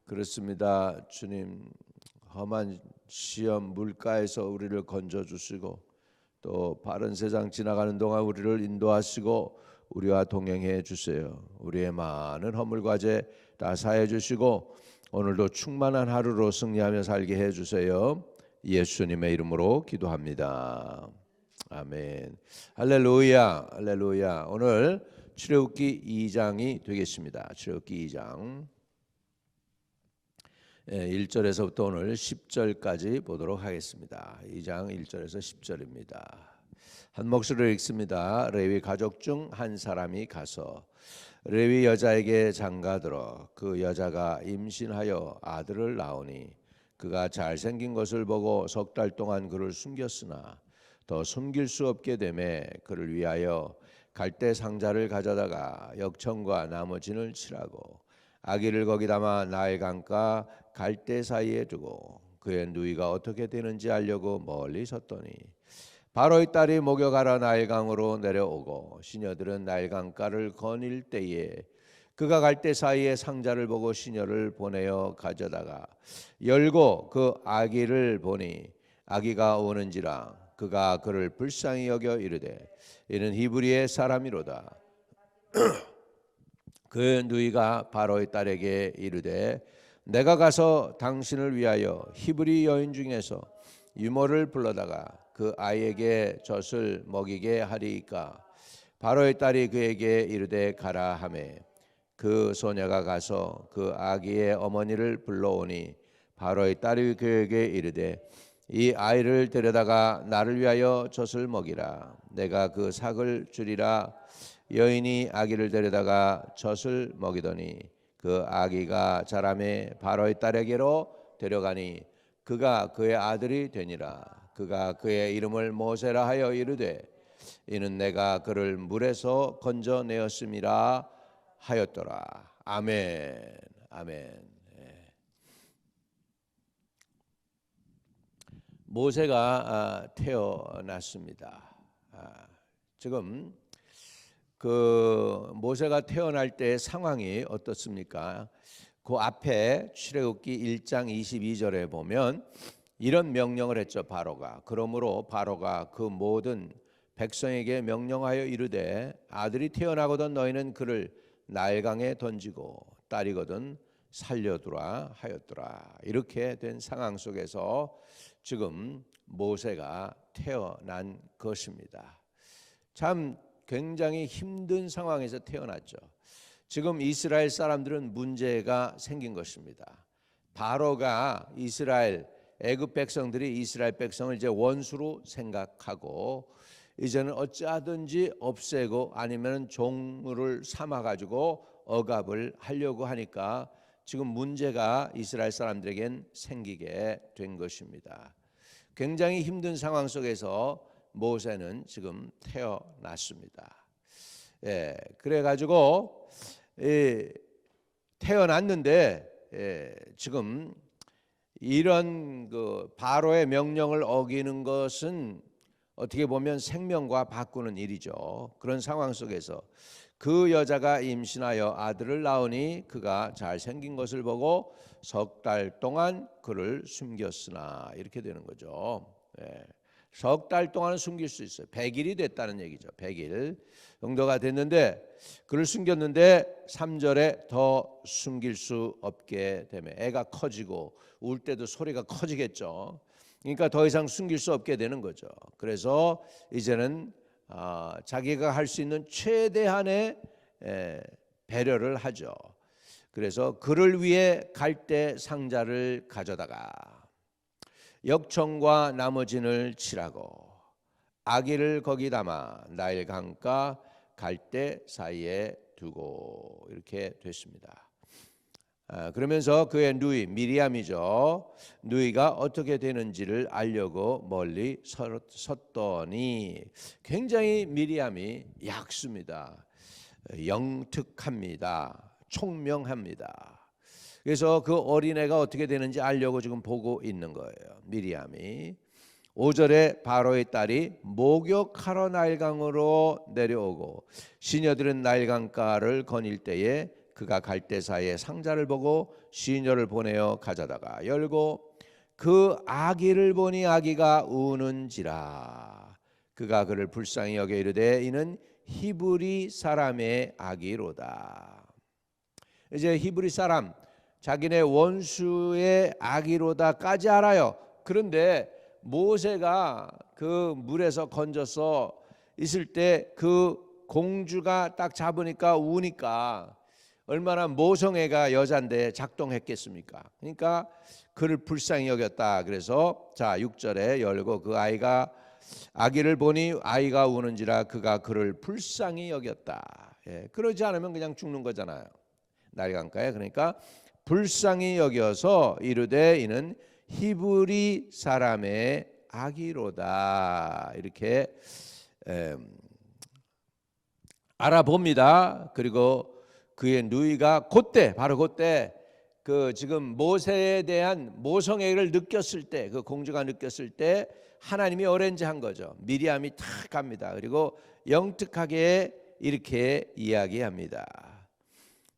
그렇습니다. 주님, 험한 시험 물가에서 우리를 건져 주시고 또 바른 세상 지나가는 동안 우리를 인도하시고 우리와 동행해 주세요. 우리의 많은 허물 과제 다 사해 주시고 오늘도 충만한 하루로 승리하며 살게 해 주세요. 예수님의 이름으로 기도합니다. 아멘. 할렐루야. 할렐루야. 오늘 출애굽기 2장이 되겠습니다. 출애굽기 2장 1절에서부터 오늘 10절까지 보도록 하겠습니다. 2장 1절에서 10절입니다. 한 목소리로 읽습니다. 레위 가족 중 한 사람이 가서 레위 여자에게 장가들어 그 여자가 임신하여 아들을 낳으니 그가 잘생긴 것을 보고 석 달 동안 그를 숨겼으나 더 숨길 수 없게 되매 그를 위하여 갈대 상자를 가져다가 역청과 나머진을 칠하고 아기를 거기 담아 나일 강가 갈대 사이에 두고 그의 누이가 어떻게 되는지 알려고 멀리 섰더니 바로의 딸이 목욕하러 나일강으로 내려오고 시녀들은 나일강가를 거닐 때에 그가 갈대 사이에 상자를 보고 시녀를 보내어 가져다가 열고 그 아기를 보니 아기가 우는지라 그가 그를 불쌍히 여겨 이르되 이는 히브리의 사람이로다. 그 누이가 바로의 딸에게 이르되 내가 가서 당신을 위하여 히브리 여인 중에서 유모를 불러다가 그 아이에게 젖을 먹이게 하리이까. 바로의 딸이 그에게 이르되 가라 하매 그 소녀가 가서 그 아기의 어머니를 불러오니 바로의 딸이 그에게 이르되 이 아이를 데려다가 나를 위하여 젖을 먹이라. 내가 그 삭을 주리라. 여인이 아기를 데려다가 젖을 먹이더니 그 아기가 자라매 바로의 딸에게로 데려가니 그가 그의 아들이 되니라. 그가 그의 이름을 모세라 하여 이르되 이는 내가 그를 물에서 건져내었음이라 하였더라. 아멘. 아멘. 모세가 태어났습니다. 지금 그 모세가 태어날 때 상황이 어떻습니까? 그 앞에 출애굽기 1장 22절에 보면 이런 명령을 했죠. 바로가. 그러므로 바로가 그 모든 백성에게 명령하여 이르되 아들이 태어나거든 너희는 그를 나일강에 던지고 딸이거든 살려두라 하였더라. 이렇게 된 상황 속에서 지금 모세가 태어난 것입니다. 참 굉장히 힘든 상황에서 태어났죠. 지금 이스라엘 사람들은 문제가 생긴 것입니다. 바로가 애굽 백성들이 이스라엘 백성을 이제 원수로 생각하고 이제는 어찌하든지 없애고 아니면 종을 삼아 가지고 억압을 하려고 하니까 지금 문제가 이스라엘 사람들에겐 생기게 된 것입니다. 굉장히 힘든 상황 속에서 모세는 지금 태어났습니다. 그래가지고 태어났는데 지금 이런 그 바로의 명령을 어기는 것은 어떻게 보면 생명과 바꾸는 일이죠. 그런 상황 속에서 그 여자가 임신하여 아들을 낳으니 그가 잘생긴 것을 보고 석 달 동안 그를 숨겼으나 이렇게 되는 거죠. 석 달 동안은 숨길 수 있어요. 100일이 됐다는 얘기죠. 100일 정도가 됐는데 그를 숨겼는데 3절에 더 숨길 수 없게 되면 애가 커지고 울 때도 소리가 커지겠죠. 그러니까 더 이상 숨길 수 없게 되는 거죠. 그래서 이제는 자기가 할 수 있는 최대한의 배려를 하죠. 그래서 그를 위해 갈대 상자를 가져다가 역청과 나머진을 칠하고 아기를 거기 담아 나일 강가 갈대 사이에 두고 이렇게 됐습니다. 그러면서 그의 누이 미리암이죠. 누이가 어떻게 되는지를 알려고 멀리 섰더니 굉장히 미리암이 약수입니다. 영특합니다. 총명합니다. 그래서 그 어린애가 어떻게 되는지 알려고 지금 보고 있는 거예요. 미리암이 5절에 바로의 딸이 목욕하러 나일강으로 내려오고 시녀들은 나일강가를 거닐 때에 그가 갈대사에 상자를 보고 시녀를 보내어 가져다가 열고 그 아기를 보니 아기가 우는지라. 그가 그를 불쌍히 여겨 이르되 이는 히브리 사람의 아기로다. 이제 히브리 사람, 자기네 원수의 아기로다까지 알아요. 그런데 모세가 그 물에서 건져서 있을 때 그 공주가 딱 잡으니까 우니까 얼마나 모성애가 여잔데 작동했겠습니까? 그러니까 그를 불쌍히 여겼다. 그래서 자 6절에 열고 그 아기를 보니 아이가 우는지라 그가 그를 불쌍히 여겼다. 그러지 않으면 그냥 죽는 거잖아요. 날강가에. 그러니까 불쌍히 여겨서 이르되 이는 히브리 사람의 아기로다. 이렇게 알아봅니다. 그리고 그의 누이가 바로 그때 그 지금 모세에 대한 모성애를 느꼈을 때, 그 공주가 느꼈을 때 하나님이 어렌지한 거죠. 미리암이 탁 갑니다. 그리고 영특하게 이렇게 이야기합니다.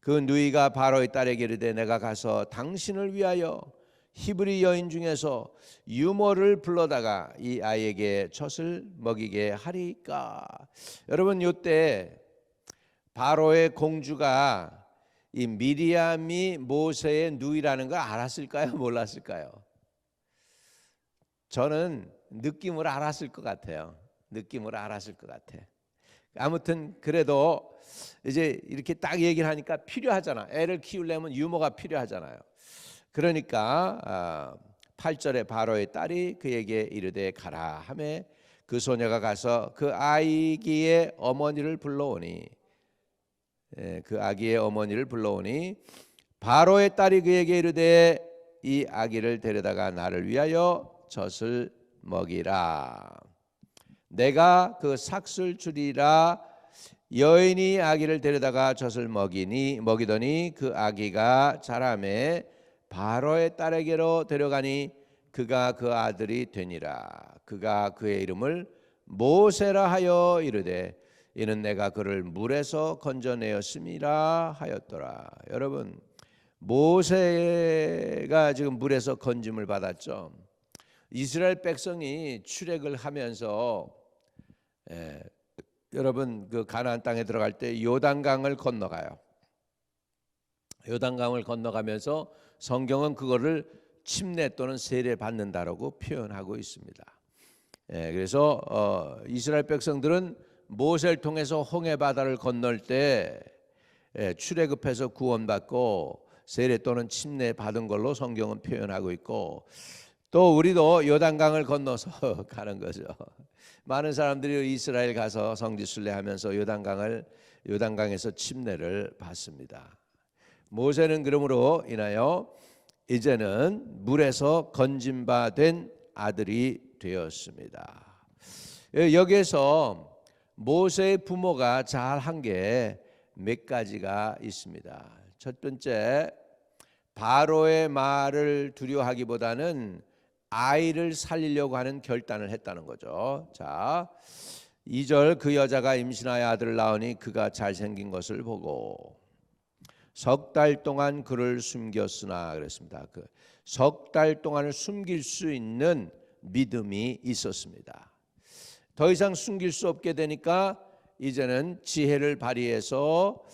그 누이가 바로의 딸에게 이르되 내가 가서 당신을 위하여 히브리 여인 중에서 유모를 불러다가 이 아이에게 젖을 먹이게 하리까. 여러분, 이때 바로의 공주가 이 미리암이 모세의 누이라는 걸 알았을까요? 몰랐을까요? 저는 느낌으로 알았을 것 같아요. 느낌으로 알았을 것 같아. 아무튼 그래도 이제 이렇게 딱 얘기를 하니까 필요하잖아. 애를 키우려면 유모가 필요하잖아요. 그러니까 8절에 바로의 딸이 그에게 이르되 가라 하매 그 소녀가 가서 그 아기의 어머니를 불러오니 바로의 딸이 그에게 이르되 이 아기를 데려다가 나를 위하여 젖을 먹이라. 내가 그 삭슬 주리라. 여인이 아기를 데려다가 젖을 먹이더니 그 아기가 자라매 바로의 딸에게로 데려가니 그가 그 아들이 되니라. 그가 그의 이름을 모세라 하여 이르되 이는 내가 그를 물에서 건져내었음이라 하였더라. 여러분, 모세가 지금 물에서 건짐을 받았죠. 이스라엘 백성이 출애굽을 하면서 여러분 그 가나안 땅에 들어갈 때 요단강을 건너가요. 요단강을 건너가면서 성경은 그거를 침례 또는 세례 받는다라고 표현하고 있습니다. 그래서 이스라엘 백성들은 모세를 통해서 홍해 바다를 건널 때 출애굽해서 구원받고 세례 또는 침례 받은 걸로 성경은 표현하고 있고, 또 우리도 요단강을 건너서 가는 거죠. 많은 사람들이 이스라엘 가서 성지순례하면서 요단강에서 침례를 받습니다. 모세는 그러므로 인하여 이제는 물에서 건진 바 된 아들이 되었습니다. 여기에서 모세의 부모가 잘한 게 몇 가지가 있습니다. 첫 번째, 바로의 말을 두려워하기보다는 아이를 살리려고 하는 결단을 했다는 거죠. 자, 2절 그 여자가 임신하여 아들을 낳으니 그가 잘생긴 것을 보고 석 달 동안 그를 숨겼으나 그랬습니다. 그 석 달 동안을 숨길 수 있는 믿음이 있었습니다. 더 이상 숨길 수 없게 되니까 이제는 지혜를 발휘해서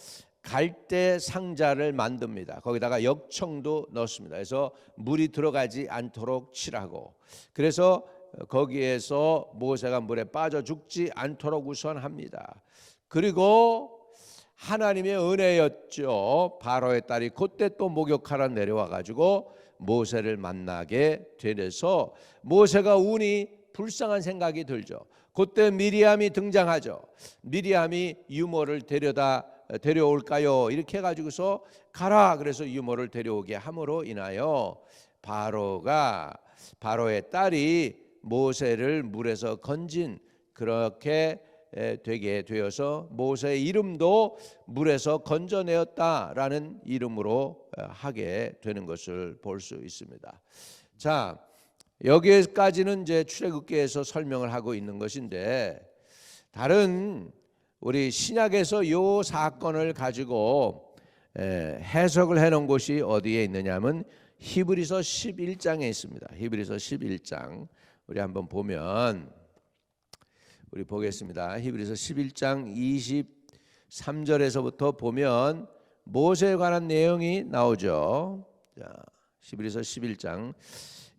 갈대 상자를 만듭니다. 거기다가 역청도 넣습니다. 그래서 물이 들어가지 않도록 칠하고, 그래서 거기에서 모세가 물에 빠져 죽지 않도록 우선 합니다. 그리고 하나님의 은혜였죠. 바로의 딸이 그때 또 목욕하러 내려와 가지고 모세를 만나게 되면서 모세가 우니 불쌍한 생각이 들죠. 그때 미리암이 등장하죠. 미리암이 유모를 데려올까요? 이렇게 해가지고서 가라. 그래서 유모를 데려오게 함으로 인하여 바로의 딸이 모세를 물에서 건진, 그렇게 되게 되어서 모세의 이름도 물에서 건져내었다라는 이름으로 하게 되는 것을 볼 수 있습니다. 자, 여기까지는 이제 출애굽기에서 설명을 하고 있는 것인데, 다른 우리 신약에서 이 사건을 가지고 해석을 해놓은 곳이 어디에 있느냐면 히브리서 11장에 있습니다. 히브리서 11장 우리 한번 보면 우리 보겠습니다. 히브리서 11장 23절에서부터 보면 모세에 관한 내용이 나오죠. 자, 히브리서 11장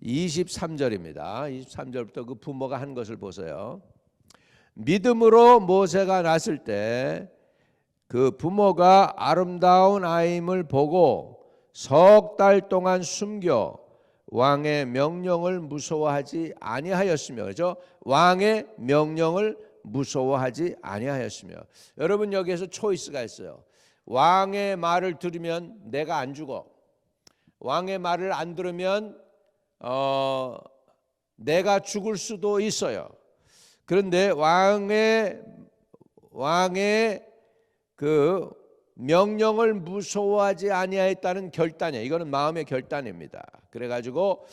23절입니다. 23절부터 그 부모가 한 것을 보세요. 믿음으로 모세가 낳았을 때 그 부모가 아름다운 아임을 보고 석 달 동안 숨겨 왕의 명령을 무서워하지 아니하였으며, 그렇죠? 왕의 명령을 무서워하지 아니하였으며. 여러분 여기에서 초이스가 있어요. 왕의 말을 들으면 내가 안 죽어. 왕의 말을 안 들으면 내가 죽을 수도 있어요. 그런데 왕의 그 명령을 무서워하지 아니하였다는 결단이에요. 이거는 마음의 결단입니다. 그래가지고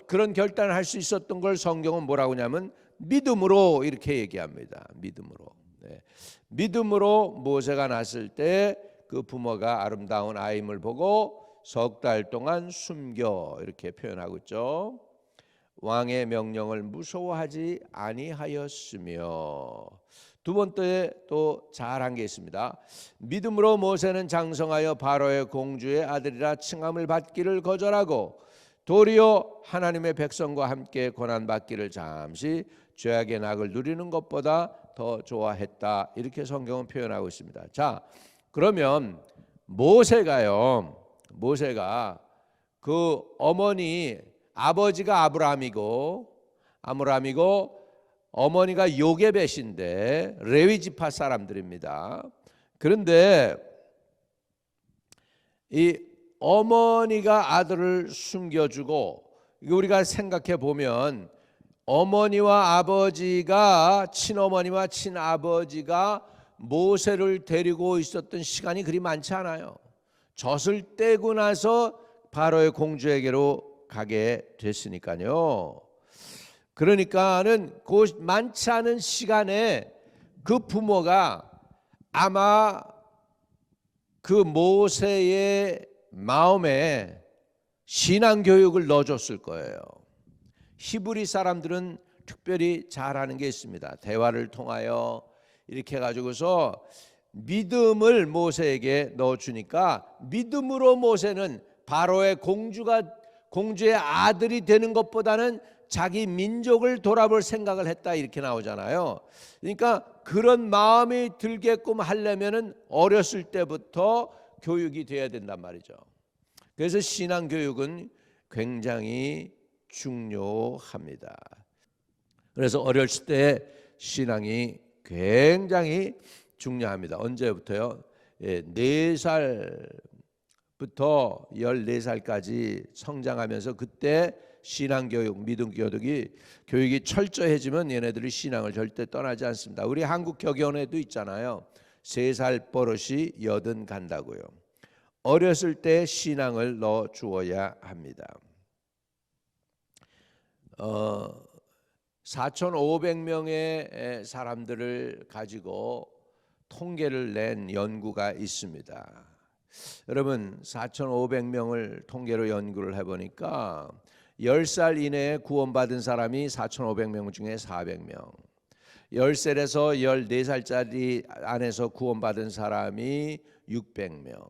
그런 결단을 할 수 있었던 걸 성경은 뭐라고 하냐면 믿음으로 이렇게 얘기합니다. 믿음으로. 네. 믿음으로 모세가 낳았을 때 그 부모가 아름다운 아임을 보고 석 달 동안 숨겨 이렇게 표현하고 있죠. 왕의 명령을 무서워하지 아니하였으며. 두 번째 또 잘한 게 있습니다. 믿음으로 모세는 장성하여 바로의 공주의 아들이라 칭함을 받기를 거절하고 도리어 하나님의 백성과 함께 고난받기를 잠시 죄악의 낙을 누리는 것보다 더 좋아했다. 이렇게 성경은 표현하고 있습니다. 자, 그러면 모세가 그 아버지가 아브라함이고 어머니가 요게벳인데 레위 지파 사람들입니다. 그런데 이 어머니가 아들을 숨겨주고, 우리가 생각해 보면 어머니와 아버지가, 친어머니와 친아버지가 모세를 데리고 있었던 시간이 그리 많지 않아요. 젖을 떼고 나서 바로의 공주에게로 가게 됐으니까요. 그러니까는 그 많지 않은 시간에 그 부모가 아마 그 모세의 마음에 신앙 교육을 넣어줬을 거예요. 히브리 사람들은 특별히 잘하는 게 있습니다. 대화를 통하여 이렇게 해가지고서 믿음을 모세에게 넣어주니까 믿음으로 모세는 바로의 공주의 아들이 되는 것보다는 자기 민족을 돌아볼 생각을 했다, 이렇게 나오잖아요. 그러니까 그런 마음이 들게끔 하려면은 어렸을 때부터 교육이 돼야 된단 말이죠. 그래서 신앙 교육은 굉장히 중요합니다. 그래서 어렸을 때 신앙이 굉장히 중요합니다. 언제부터요? 4살부터 14살까지 성장하면서 그때 신앙교육, 믿음 교육이 철저해지면 얘네들이 신앙을 절대 떠나지 않습니다. 우리 한국 격언에도 있잖아요. 3살 버릇이 80 간다고요. 어렸을 때 신앙을 넣어 주어야 합니다. 4,500명의 사람들을 가지고 통계를 낸 연구가 있습니다. 여러분 4,500명을 통계로 연구를 해보니까 10살 이내에 구원받은 사람이 4,500명 중에 400명, 10살에서 14살짜리 안에서 구원받은 사람이 600명,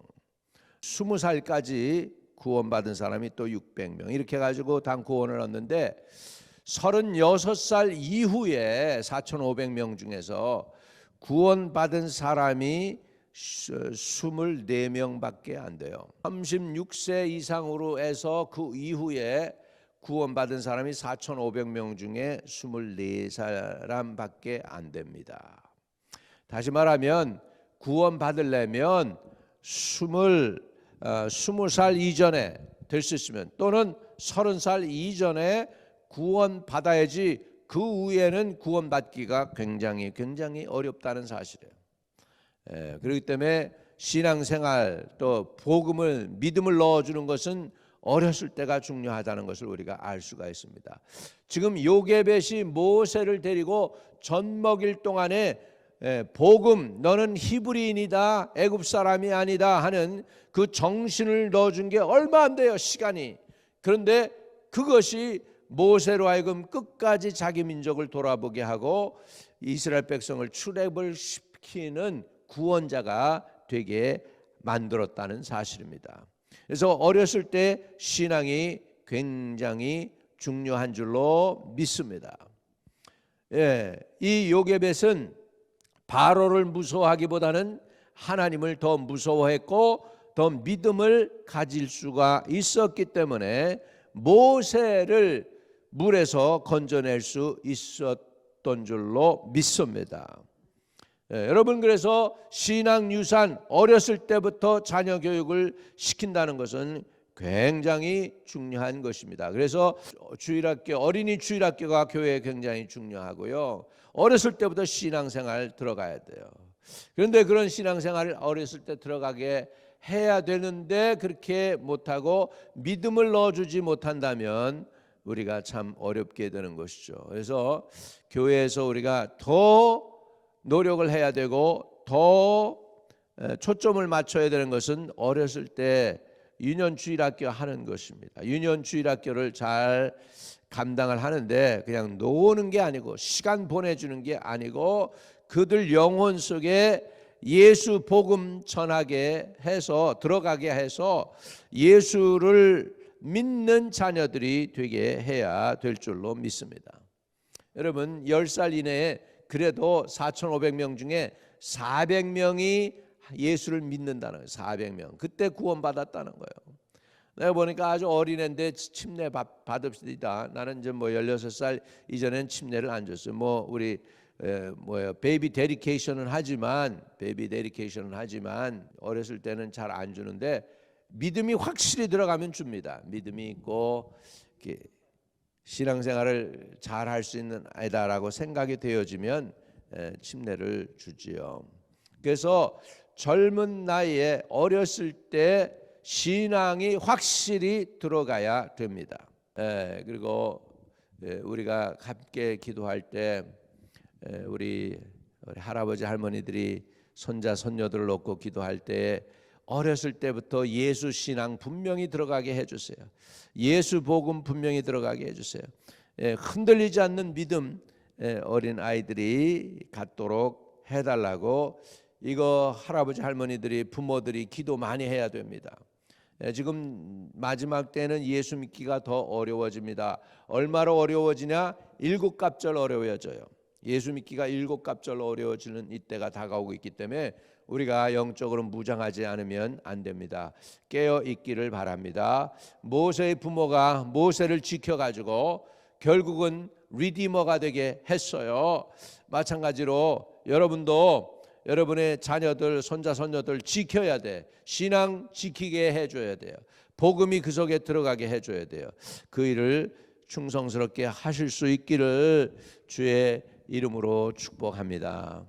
20살까지 구원받은 사람이 또 600명, 이렇게 가지고 당 구원을 얻는데 36살 이후에 4,500명 중에서 구원받은 사람이 24명밖에 안 돼요. 36세 이상으로 해서 그 이후에 구원받은 사람이 4,500명 중에 24사람밖에 안 됩니다. 다시 말하면 구원받으려면 20살 이전에 될 수 있으면, 또는 30살 이전에 구원받아야지 그 후에는 구원받기가 굉장히 어렵다는 사실이에요. 그렇기 때문에 신앙생활 또 복음을, 믿음을 넣어주는 것은 어렸을 때가 중요하다는 것을 우리가 알 수가 있습니다. 지금 요게벳이 모세를 데리고 젖 먹일 동안에 복음, 너는 히브리인이다, 애굽 사람이 아니다 하는 그 정신을 넣어준 게 얼마 안 돼요, 시간이. 그런데 그것이 모세로 하여금 끝까지 자기 민족을 돌아보게 하고 이스라엘 백성을 출애굽을 시키는 구원자가 되게 만들었다는 사실입니다. 그래서 어렸을 때 신앙이 굉장히 중요한 줄로 믿습니다. 이 요게벳은 바로를 무서워하기보다는 하나님을 더 무서워했고 더 믿음을 가질 수가 있었기 때문에 모세를 물에서 건져낼 수 있었던 줄로 믿습니다. 여러분, 그래서 신앙 유산, 어렸을 때부터 자녀 교육을 시킨다는 것은 굉장히 중요한 것입니다. 그래서 주일학교, 어린이 주일학교가 교회에 굉장히 중요하고요. 어렸을 때부터 신앙생활 들어가야 돼요. 그런데 그런 신앙생활을 어렸을 때 들어가게 해야 되는데 그렇게 못하고 믿음을 넣어주지 못한다면 우리가 참 어렵게 되는 것이죠. 그래서 교회에서 우리가 더 노력을 해야 되고 더 초점을 맞춰야 되는 것은 어렸을 때 유년주일학교 하는 것입니다. 유년주일학교를 잘 감당을 하는데 그냥 노는 게 아니고 시간 보내주는 게 아니고 그들 영혼 속에 예수 복음 전하게 해서 들어가게 해서 예수를 믿는 자녀들이 되게 해야 될 줄로 믿습니다. 여러분, 10살 이내에 그래도 4,500명 중에 400명이 예수를 믿는다는 거예요. 400명. 그때 구원받았다는 거예요. 내가 보니까 아주 어린애인데 침례 받읍시다. 나는 이제 뭐 16살 이전엔 침례를 안 줬어요. 뭐 우리 베이비 데디케이션은 하지만 어렸을 때는 잘 안 주는데 믿음이 확실히 들어가면 줍니다. 믿음이 있고 신앙생활을 잘 할 수 있는 아이다라고 생각이 되어지면 침례를 주지요. 그래서 젊은 나이에 어렸을 때 신앙이 확실히 들어가야 됩니다. 그리고 우리가 함께 기도할 때 우리 할아버지 할머니들이 손자 손녀들을 놓고 기도할 때 어렸을 때부터 예수 신앙 분명히 들어가게 해주세요. 예수 복음 분명히 들어가게 해주세요. 흔들리지 않는 믿음 어린 아이들이 갖도록 해달라고 이거 할아버지 할머니들이 부모들이 기도 많이 해야 됩니다. 지금 마지막 때는 예수 믿기가 더 어려워집니다. 얼마로 어려워지냐? 7갑절 어려워져요. 예수 믿기가 7갑절 어려워지는 이때가 다가오고 있기 때문에 우리가 영적으로 무장하지 않으면 안 됩니다. 깨어 있기를 바랍니다. 모세의 부모가 모세를 지켜가지고 결국은 리디머가 되게 했어요. 마찬가지로 여러분도 여러분의 자녀들, 손자, 손녀들 지켜야 돼. 신앙 지키게 해줘야 돼요. 복음이 그 속에 들어가게 해줘야 돼요. 그 일을 충성스럽게 하실 수 있기를 주의 이름으로 축복합니다.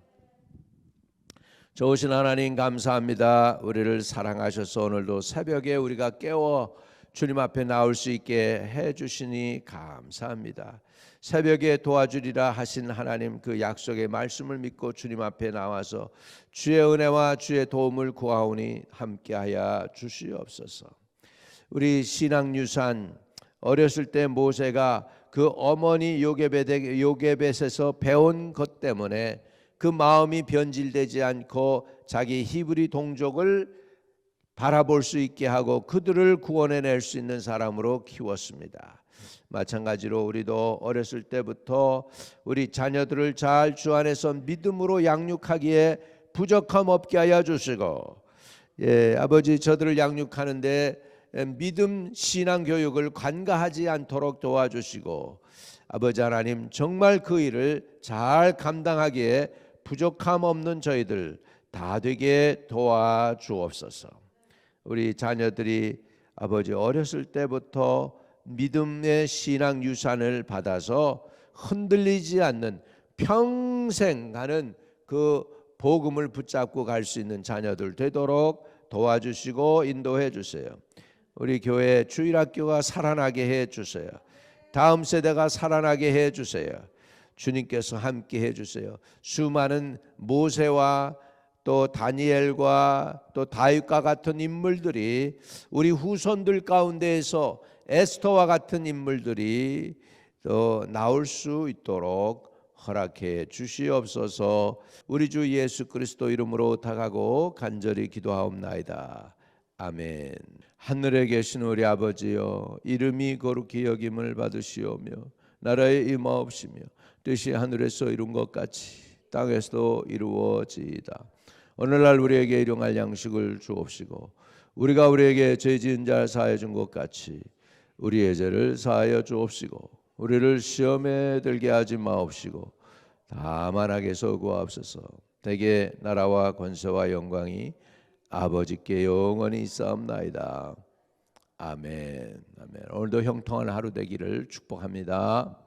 좋으신 하나님 감사합니다. 우리를 사랑하셔서 오늘도 새벽에 우리가 깨워 주님 앞에 나올 수 있게 해주시니 감사합니다. 새벽에 도와주리라 하신 하나님 그 약속의 말씀을 믿고 주님 앞에 나와서 주의 은혜와 주의 도움을 구하오니 함께하여 주시옵소서. 우리 신앙유산 어렸을 때 모세가 그 어머니 요게벳에서 배운 것 때문에 그 마음이 변질되지 않고 자기 히브리 동족을 바라볼 수 있게 하고 그들을 구원해낼 수 있는 사람으로 키웠습니다. 마찬가지로 우리도 어렸을 때부터 우리 자녀들을 잘 주 안에서 믿음으로 양육하기에 부족함 없게 하여 주시고 아버지 저들을 양육하는데 믿음 신앙 교육을 관가하지 않도록 도와주시고 아버지 하나님 정말 그 일을 잘 감당하기에 부족함 없는 저희들 다 되게 도와주옵소서. 우리 자녀들이 아버지 어렸을 때부터 믿음의 신앙 유산을 받아서 흔들리지 않는 평생 가는 그 복음을 붙잡고 갈 수 있는 자녀들 되도록 도와주시고 인도해 주세요. 우리 교회 주일학교가 살아나게 해 주세요. 다음 세대가 살아나게 해 주세요. 주님께서 함께 해주세요. 수많은 모세와 또 다니엘과 또 다윗과 같은 인물들이 우리 후손들 가운데에서 에스더와 같은 인물들이 또 나올 수 있도록 허락해 주시옵소서. 우리 주 예수 그리스도 이름으로 다가고 간절히 기도하옵나이다. 아멘. 하늘에 계신 우리 아버지여, 이름이 거룩히 여김을 받으시오며 나라에 임하옵시며 뜻이 하늘에서 이룬 것 같이 땅에서도 이루어지이다. 오늘날 우리에게 일용할 양식을 주옵시고 우리가 우리에게 죄 지은 자 사하여 준 것 같이 우리의 죄를 사하여 주옵시고 우리를 시험에 들게 하지 마옵시고 다만 악에서 구하옵소서. 대개 나라와 권세와 영광이 아버지께 영원히 있사옵나이다. 아멘. 아멘. 오늘도 형통한 하루 되기를 축복합니다.